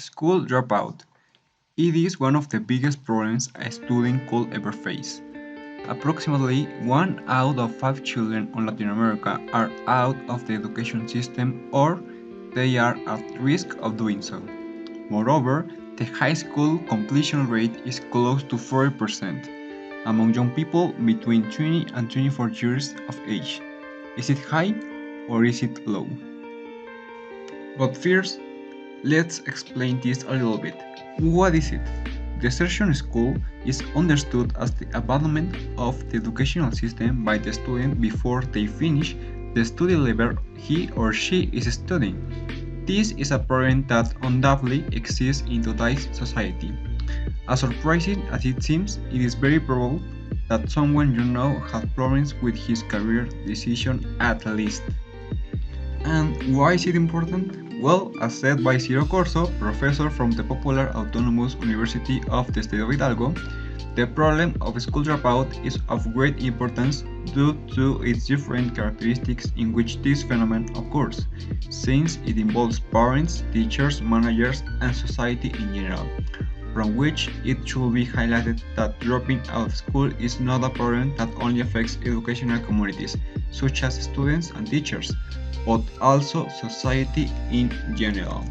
School dropout. It is one of the biggest problems a student could ever face. Approximately 1 out of 5 children in Latin America are out of the education system or they are at risk of doing so. Moreover, the high school completion rate is close to 40% among young people between 20 and 24 years of age. Is it high or is it low? But first, let's explain this a little bit. What is it? Desertion school is understood as the abandonment of the educational system by the student before they finish the study level he or she is studying. This is a problem that undoubtedly exists in today's society. As surprising as it seems, it is very probable that someone you know has problems with his career decision at least. And why is it important? Well, as said by Ciro Corso, professor from the popular Autonomous University of the state of Hidalgo, the problem of school dropout is of great importance due to its different characteristics in which this phenomenon occurs, since it involves parents, teachers, managers, and society in general, from which it should be highlighted that dropping out of school is not a problem that only affects educational communities, such as students and teachers, but also society in general.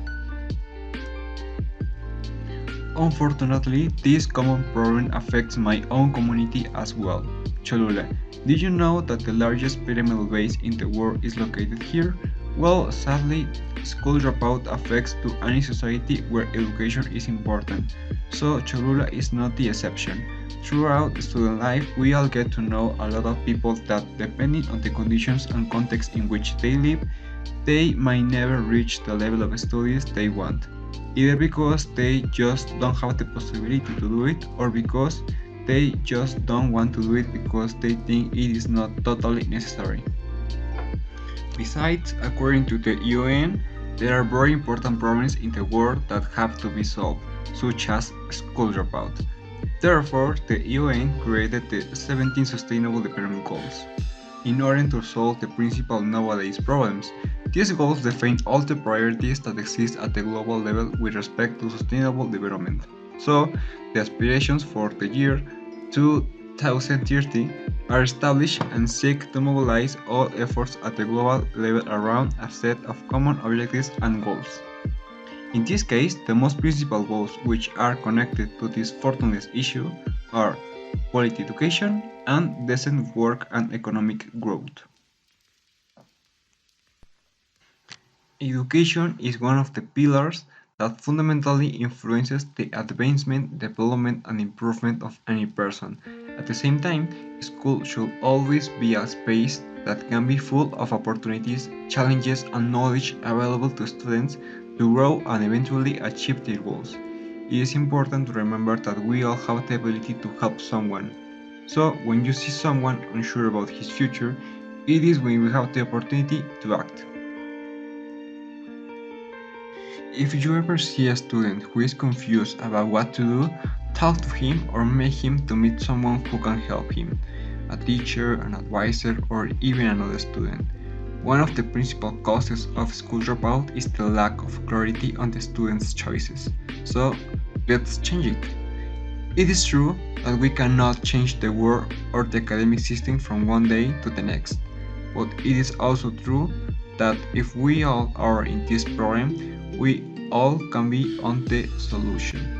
Unfortunately, this common problem affects my own community as well. Cholula, did you know that the largest pyramidal base in the world is located here? Well, sadly, school dropout affects to any society where education is important, so Cholula is not the exception. Throughout student life, we all get to know a lot of people that, depending on the conditions and context in which they live, they might never reach the level of studies they want, either because they just don't have the possibility to do it or because they just don't want to do it because they think it is not totally necessary. Besides, according to the UN, there are very important problems in the world that have to be solved, such as school dropout. Therefore, the UN created the 17 Sustainable Development Goals. In order to solve the principal nowadays problems, these goals define all the priorities that exist at the global level with respect to sustainable development. So, the aspirations for the year 2030 are established and seek to mobilize all efforts at the global level around a set of common objectives and goals. In this case, the most principal goals which are connected to this fortunate issue are quality education and decent work and economic growth. Education is one of the pillars that fundamentally influences the advancement, development, and improvement of any person. At the same time, school should always be a space that can be full of opportunities, challenges, and knowledge available to students to grow and eventually achieve their goals. It is important to remember that we all have the ability to help someone. So, when you see someone unsure about his future, it is when we have the opportunity to act. If you ever see a student who is confused about what to do, talk to him or make him to meet someone who can help him, a teacher, an advisor, or even another student. One of the principal causes of school dropout is the lack of clarity on the student's choices. So, let's change it. It is true that we cannot change the world or the academic system from one day to the next, but it is also true that if we all are in this problem, we all can be on the solution.